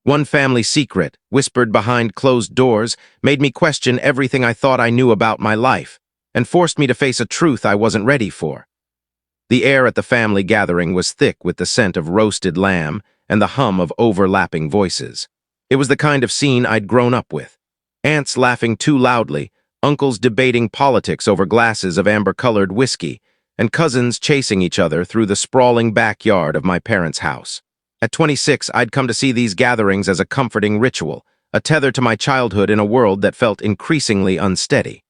One family secret, whispered behind closed doors, made me question everything I thought I knew about my life, and forced me to face a truth I wasn't ready for. The air at the family gathering was thick with the scent of roasted lamb and the hum of overlapping voices. It was the kind of scene I'd grown up with. Aunts laughing too loudly, uncles debating politics over glasses of amber-colored whiskey, and cousins chasing each other through the sprawling backyard of my parents' house. At 26, I'd come to see these gatherings as a comforting ritual, a tether to my childhood in a world that felt increasingly unsteady.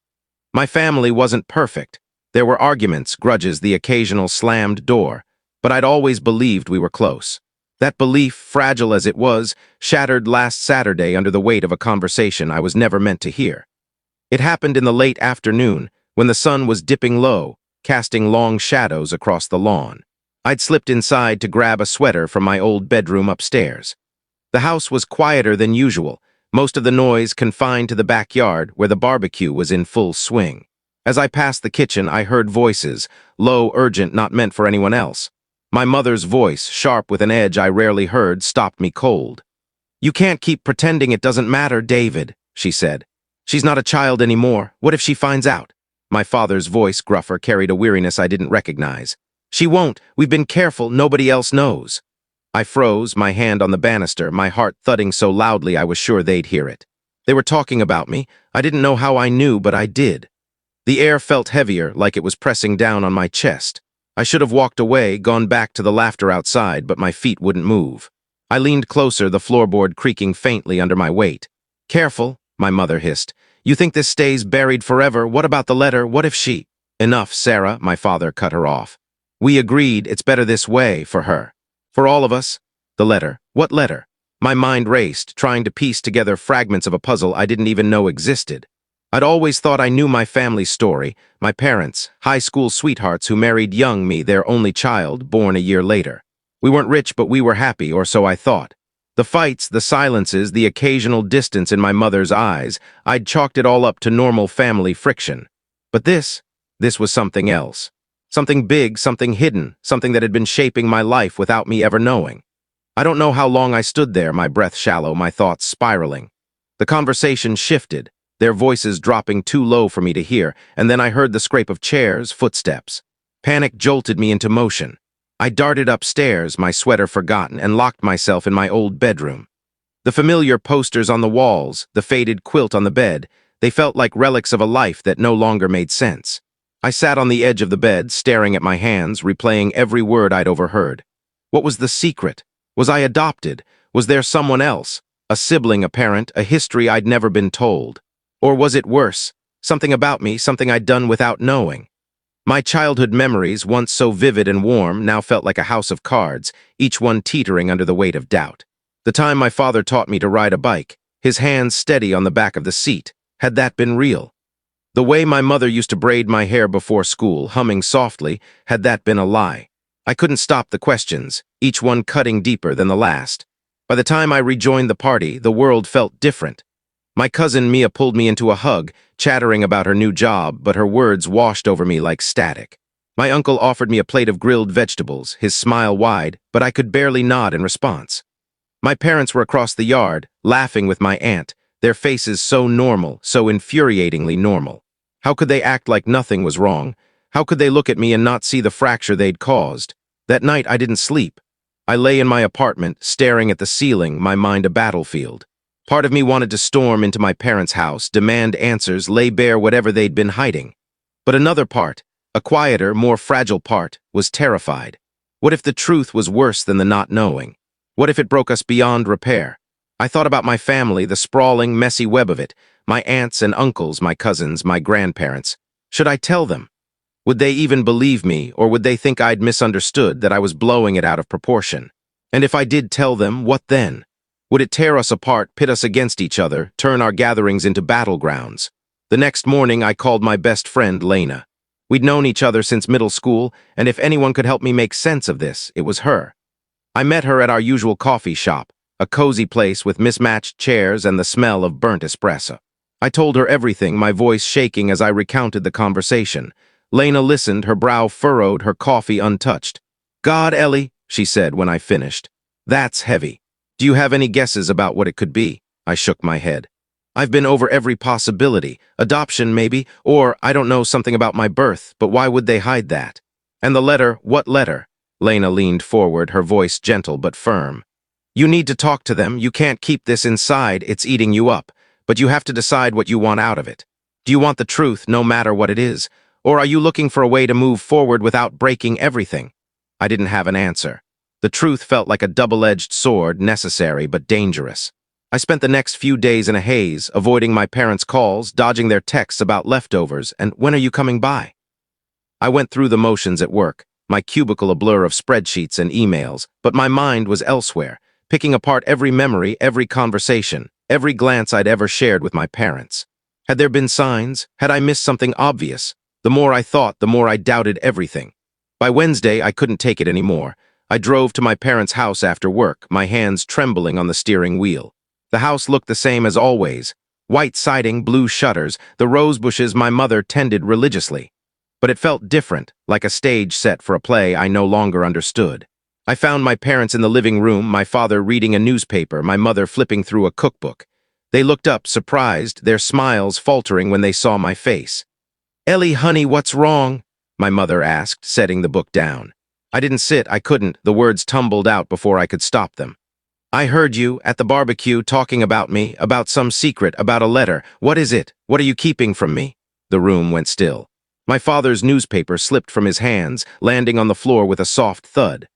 My family wasn't perfect. There were arguments, grudges, the occasional slammed door, but I'd always believed we were close. That belief, fragile as it was, shattered last Saturday under the weight of a conversation I was never meant to hear. It happened in the late afternoon, when the sun was dipping low, casting long shadows across the lawn. I'd slipped inside to grab a sweater from my old bedroom upstairs. The house was quieter than usual, most of the noise confined to the backyard where the barbecue was in full swing. As I passed the kitchen, I heard voices, low, urgent, not meant for anyone else. My mother's voice, sharp with an edge I rarely heard, stopped me cold. "You can't keep pretending it doesn't matter, David," she said. "She's not a child anymore. What if she finds out?" My father's voice, gruffer, carried a weariness I didn't recognize. "She won't. We've been careful. Nobody else knows." I froze, my hand on the banister, my heart thudding so loudly I was sure they'd hear it. They were talking about me. I didn't know how I knew, but I did. The air felt heavier, like it was pressing down on my chest. I should have walked away, gone back to the laughter outside, but my feet wouldn't move. I leaned closer, the floorboard creaking faintly under my weight. "Careful," my mother hissed. "You think this stays buried forever? What about the letter? What if she—" "Enough, Sarah," my father cut her off. "We agreed it's better this way for her. For all of us." "The letter. What letter?" My mind raced, trying to piece together fragments of a puzzle I didn't even know existed. I'd always thought I knew my family's story, my parents, high school sweethearts who married young me, their only child, born a year later. We weren't rich, but we were happy, or so I thought. The fights, the silences, the occasional distance in my mother's eyes, I'd chalked it all up to normal family friction. But this was something else. Something big, something hidden, something that had been shaping my life without me ever knowing. I don't know how long I stood there, my breath shallow, my thoughts spiraling. The conversation shifted, their voices dropping too low for me to hear, and then I heard the scrape of chairs, footsteps. Panic jolted me into motion. I darted upstairs, my sweater forgotten, and locked myself in my old bedroom. The familiar posters on the walls, the faded quilt on the bed, they felt like relics of a life that no longer made sense. I sat on the edge of the bed, staring at my hands, replaying every word I'd overheard. What was the secret? Was I adopted? Was there someone else? A sibling, a parent, a history I'd never been told? Or was it worse? Something about me, something I'd done without knowing. My childhood memories, once so vivid and warm, now felt like a house of cards, each one teetering under the weight of doubt. The time my father taught me to ride a bike, his hands steady on the back of the seat, had that been real? The way my mother used to braid my hair before school, humming softly, had that been a lie? I couldn't stop the questions, each one cutting deeper than the last. By the time I rejoined the party, the world felt different. My cousin Mia pulled me into a hug, chattering about her new job, but her words washed over me like static. My uncle offered me a plate of grilled vegetables, his smile wide, but I could barely nod in response. My parents were across the yard, laughing with my aunt, their faces so normal, so infuriatingly normal. How could they act like nothing was wrong? How could they look at me and not see the fracture they'd caused? That night I didn't sleep. I lay in my apartment, staring at the ceiling, my mind a battlefield. Part of me wanted to storm into my parents' house, demand answers, lay bare whatever they'd been hiding. But another part, a quieter, more fragile part, was terrified. What if the truth was worse than the not knowing? What if it broke us beyond repair? I thought about my family, the sprawling, messy web of it, my aunts and uncles, my cousins, my grandparents. Should I tell them? Would they even believe me, or would they think I'd misunderstood, that I was blowing it out of proportion? And if I did tell them, what then? Would it tear us apart, pit us against each other, turn our gatherings into battlegrounds? The next morning, I called my best friend, Lena. We'd known each other since middle school, and if anyone could help me make sense of this, it was her. I met her at our usual coffee shop, a cozy place with mismatched chairs and the smell of burnt espresso. I told her everything, my voice shaking as I recounted the conversation. Lena listened, her brow furrowed, her coffee untouched. "God, Ellie," she said when I finished. "That's heavy. Do you have any guesses about what it could be? I shook my head. I've been over every possibility. Adoption, maybe, or I don't know, something about my birth, but why would they hide that? And the letter, what letter? Lena leaned forward, her voice gentle but firm. You need to talk to them. You can't keep this inside. It's eating you up. But you have to decide what you want out of it. Do you want the truth, no matter what it is? Or are you looking for a way to move forward without breaking everything? I didn't have an answer. The truth felt like a double-edged sword, necessary but dangerous. I spent the next few days in a haze, avoiding my parents' calls, dodging their texts about leftovers, and when are you coming by? I went through the motions at work, my cubicle a blur of spreadsheets and emails, but my mind was elsewhere, picking apart every memory, every conversation, every glance I'd ever shared with my parents. Had there been signs? Had I missed something obvious? The more I thought, the more I doubted everything. By Wednesday, I couldn't take it anymore. I drove to my parents' house after work, my hands trembling on the steering wheel. The house looked the same as always. White siding, blue shutters, the rose bushes my mother tended religiously. But it felt different, like a stage set for a play I no longer understood. I found my parents in the living room, my father reading a newspaper, my mother flipping through a cookbook. They looked up, surprised, their smiles faltering when they saw my face. "Ellie, honey, what's wrong?" my mother asked, setting the book down. I didn't sit, I couldn't, the words tumbled out before I could stop them. "I heard you, at the barbecue, talking about me, about some secret, about a letter. What is it? What are you keeping from me?" The room went still. My father's newspaper slipped from his hands, landing on the floor with a soft thud.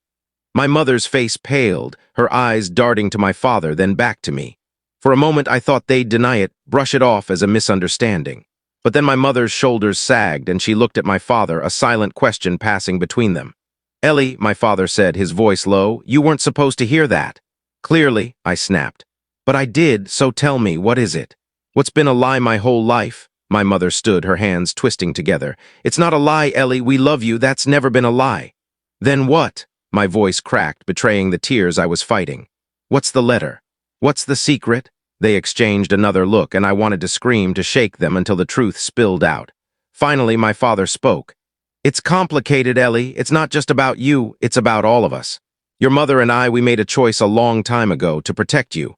My mother's face paled, her eyes darting to my father, then back to me. For a moment I thought they'd deny it, brush it off as a misunderstanding. But then my mother's shoulders sagged and she looked at my father, a silent question passing between them. "Ellie," my father said, his voice low, "you weren't supposed to hear that." "Clearly," I snapped. "But I did, so tell me, what is it?" "What's been a lie my whole life?" My mother stood, her hands twisting together. "It's not a lie, Ellie, we love you, that's never been a lie." "Then what?" My voice cracked, betraying the tears I was fighting. "What's the letter? What's the secret?" They exchanged another look, and I wanted to scream, to shake them until the truth spilled out. Finally, my father spoke. "It's complicated, Ellie. It's not just about you, it's about all of us. Your mother and I, we made a choice a long time ago to protect you."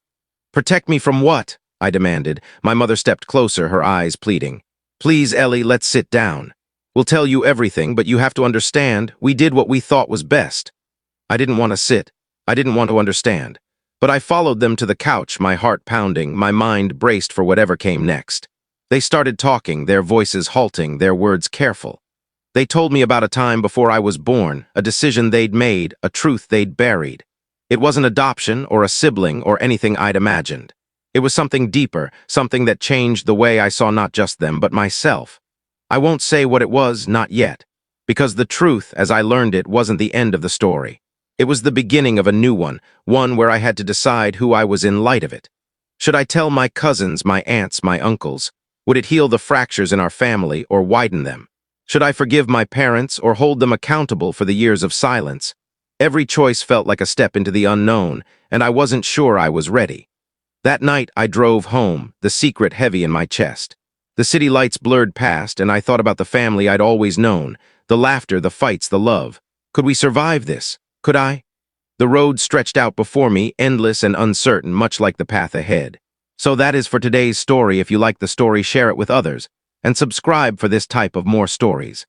"Protect me from what?" I demanded. My mother stepped closer, her eyes pleading. "Please, Ellie, let's sit down. We'll tell you everything, but you have to understand, we did what we thought was best." I didn't want to sit. I didn't want to understand. But I followed them to the couch, my heart pounding, my mind braced for whatever came next. They started talking, their voices halting, their words careful. They told me about a time before I was born, a decision they'd made, a truth they'd buried. It wasn't adoption or a sibling or anything I'd imagined. It was something deeper, something that changed the way I saw not just them, but myself. I won't say what it was, not yet, because the truth, as I learned it, wasn't the end of the story. It was the beginning of a new one where I had to decide who I was in light of it. Should I tell my cousins, my aunts, my uncles? Would it heal the fractures in our family or widen them? Should I forgive my parents or hold them accountable for the years of silence? Every choice felt like a step into the unknown, and I wasn't sure I was ready. That night, I drove home, the secret heavy in my chest. The city lights blurred past, and I thought about the family I'd always known, the laughter, the fights, the love. Could we survive this? Could I? The road stretched out before me, endless and uncertain, much like the path ahead. So that is for today's story. If you like the story, share it with others, and subscribe for this type of more stories.